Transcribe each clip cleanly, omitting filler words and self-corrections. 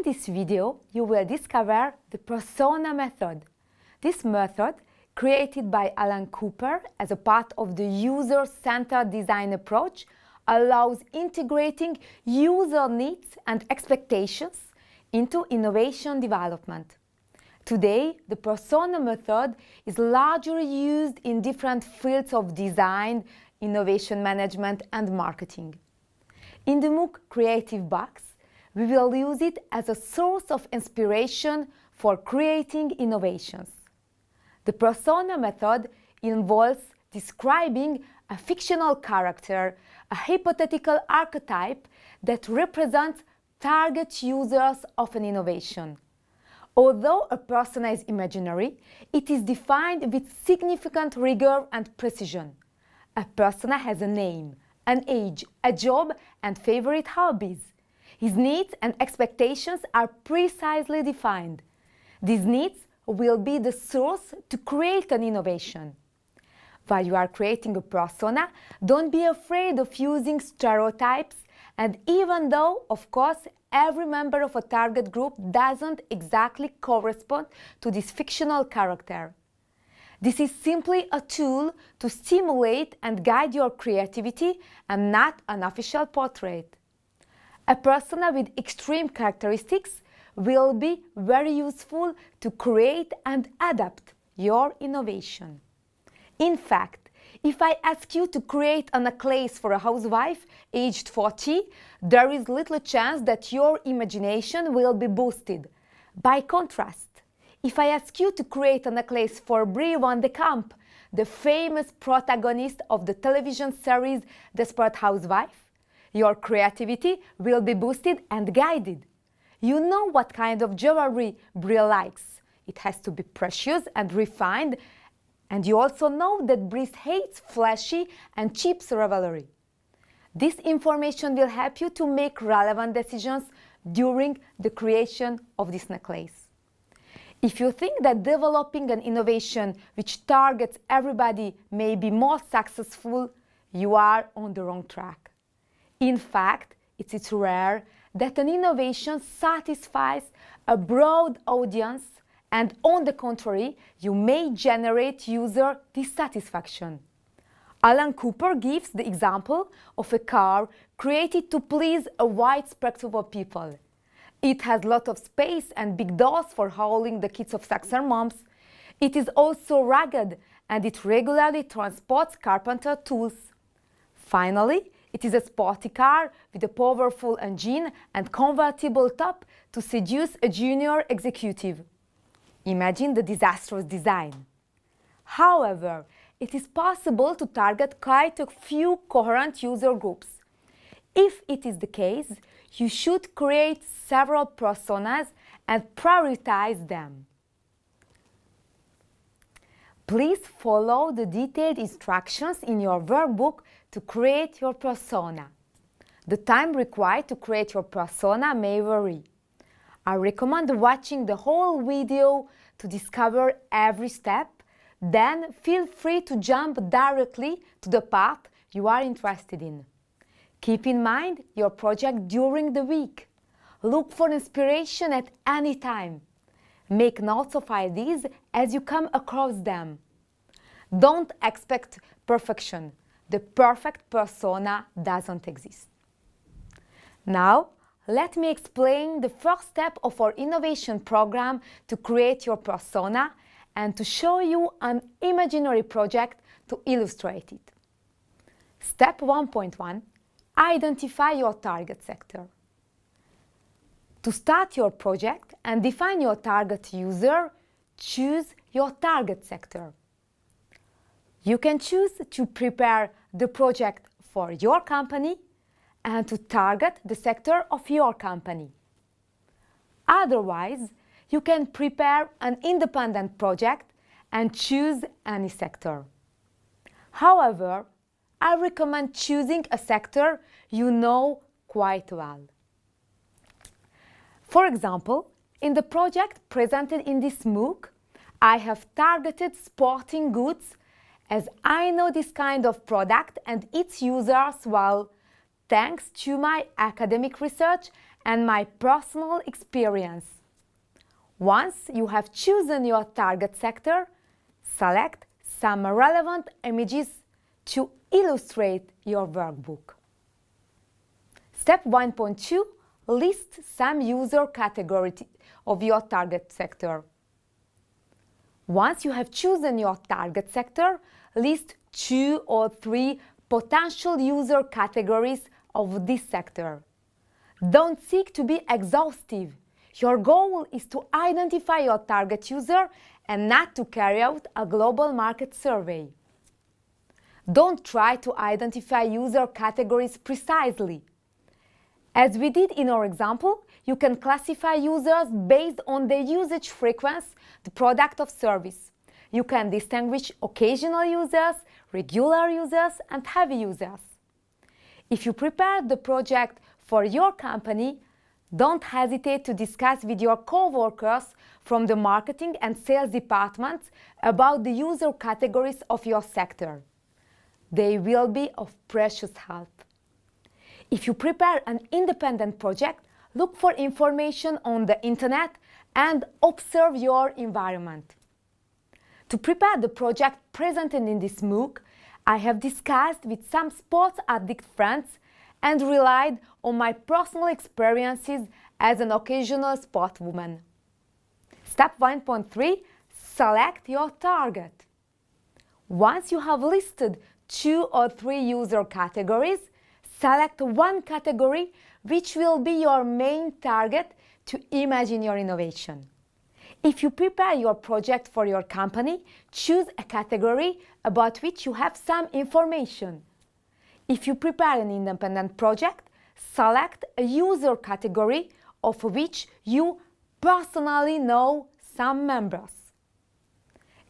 this video, you will discover the persona method. This method, created by Alan Cooper as a part of the user-centered design approach, allows integrating user needs and expectations into innovation development. Today, the persona method is largely used in different fields of design, innovation management, and marketing. In the MOOC Creative Box, we will use it as a source of inspiration for creating innovations. The persona method involves describing a fictional character, a hypothetical archetype that represents target users of an innovation. Although a persona is imaginary, it is defined with significant rigor and precision. A persona has a name, an age, a job, and favorite hobbies. His needs and expectations are precisely defined. These needs will be the source to create an innovation. While you are creating a persona, don't be afraid of using stereotypes, and even though, of course, every member of a target group doesn't exactly correspond to this fictional character. This is simply a tool to stimulate and guide your creativity and not an official portrait. A persona with extreme characteristics will be very useful to create and adapt your innovation. In fact, if I ask you to create a necklace for a housewife aged 40, there is little chance that your imagination will be boosted. By contrast, if I ask you to create a necklace for Brie Van de Kamp, the famous protagonist of the television series Desperate Housewife, your creativity will be boosted and guided. You know what kind of jewelry Brie likes. It has to be precious and refined, and you also know that Brie hates flashy and cheap revelry. This information will help you to make relevant decisions during the creation of this necklace. If you think that developing an innovation which targets everybody may be more successful, you are on the wrong track. In fact, it is rare that an innovation satisfies a broad audience, and on the contrary, you may generate user dissatisfaction. Alan Cooper gives the example of a car created to please a wide spectrum of people. It has a lot of space and big doors for hauling the kids of Saxon moms. It is also rugged, and it regularly transports carpenter tools. Finally, it is a sporty car with a powerful engine and convertible top to seduce a junior executive. Imagine the disastrous design. However, it is possible to target quite a few coherent user groups. If it is the case, you should create several personas and prioritize them. Please follow the detailed instructions in your workbook to create your persona. The time required to create your persona may vary. I recommend watching the whole video to discover every step. Then feel free to jump directly to the path you are interested in. Keep in mind your project during the week. Look for inspiration at any time. Make notes of ideas as you come across them. Don't expect perfection. The perfect persona doesn't exist. Now, let me explain the first step of our innovation program to create your persona and to show you an imaginary project to illustrate it. Step 1.1. Identify your target sector. To start your project and define your target user, choose your target sector. You can choose to prepare the project for your company and to target the sector of your company. Otherwise, you can prepare an independent project and choose any sector. However, I recommend choosing a sector you know quite well. For example, in the project presented in this MOOC, I have targeted sporting goods as I know this kind of product and its users well, thanks to my academic research and my personal experience. Once you have chosen your target sector, select some relevant images to illustrate your workbook. Step 1.2. List some user categories of your target sector. Once you have chosen your target sector, list 2 or 3 potential user categories of this sector. Don't seek to be exhaustive. Your goal is to identify your target user and not to carry out a global market survey. Don't try to identify user categories precisely. As we did in our example, you can classify users based on their usage frequency, the product or service. You can distinguish occasional users, regular users, and heavy users. If you prepare the project for your company, don't hesitate to discuss with your co-workers from the marketing and sales departments about the user categories of your sector. They will be of precious help. If you prepare an independent project, look for information on the internet and observe your environment. To prepare the project presented in this MOOC, I have discussed with some sports addict friends and relied on my personal experiences as an occasional sportswoman. Step 1.3. Select your target. Once you have listed 2 or 3 user categories, select one category which will be your main target to imagine your innovation. If you prepare your project for your company, choose a category about which you have some information. If you prepare an independent project, select a user category of which you personally know some members.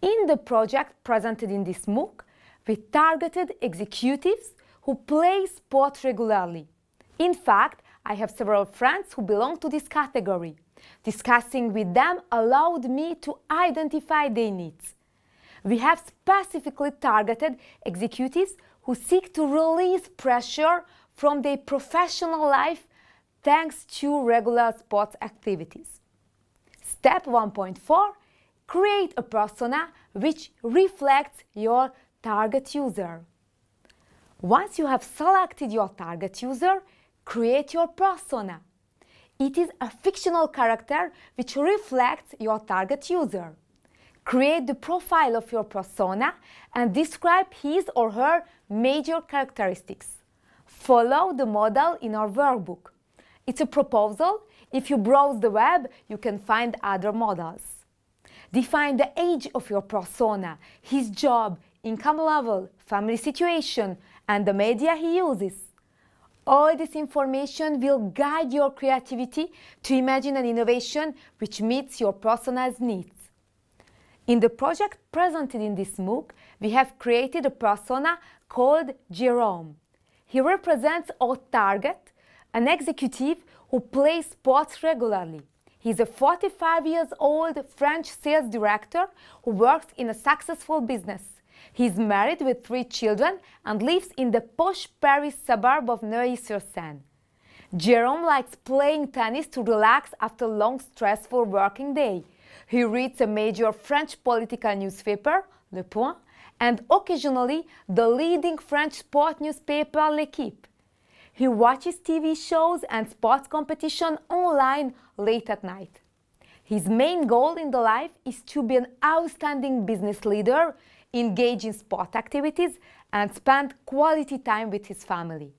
In the project presented in this MOOC, we targeted executives who play sport regularly. In fact, I have several friends who belong to this category. Discussing with them allowed me to identify their needs. We have specifically targeted executives who seek to release pressure from their professional life thanks to regular sports activities. Step 1.4. Create a persona which reflects your target user. Once you have selected your target user, create your persona. It is a fictional character which reflects your target user. Create the profile of your persona and describe his or her major characteristics. Follow the model in our workbook. It's a proposal. If you browse the web, you can find other models. Define the age of your persona, his job, income level, family situation, and the media he uses. All this information will guide your creativity to imagine an innovation which meets your persona's needs. In the project presented in this MOOC, we have created a persona called Jerome. He represents our target, an executive who plays sports regularly. He's a 45-year-old French sales director who works in a successful business. He's married with 3 children and lives in the posh Paris suburb of Neuilly-sur-Seine. Jerome likes playing tennis to relax after a long, stressful working day. He reads a major French political newspaper, Le Point, and occasionally the leading French sport newspaper, L'Équipe. He watches TV shows and sports competition online late at night. His main goal in the life is to be an outstanding business leader, engage in sport activities, and spend quality time with his family.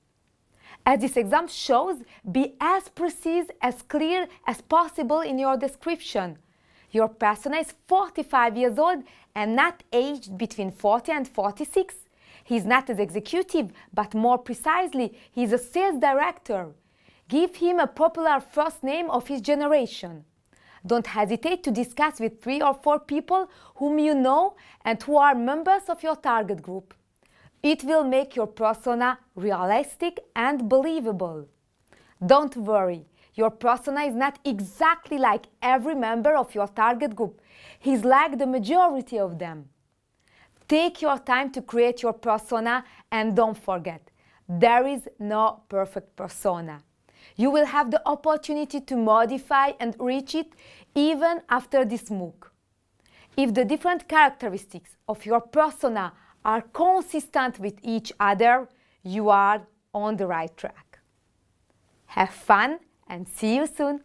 As this example shows, be as precise, as clear as possible in your description. Your persona is 45 years old and not aged between 40 and 46. He is not an executive, but more precisely, he is a sales director. Give him a popular first name of his generation. Don't hesitate to discuss with 3 or 4 people whom you know and who are members of your target group. It will make your persona realistic and believable. Don't worry, your persona is not exactly like every member of your target group. He's like the majority of them. Take your time to create your persona and don't forget, there is no perfect persona. You will have the opportunity to modify and enrich it even after this MOOC. If the different characteristics of your persona are consistent with each other, you are on the right track. Have fun and see you soon!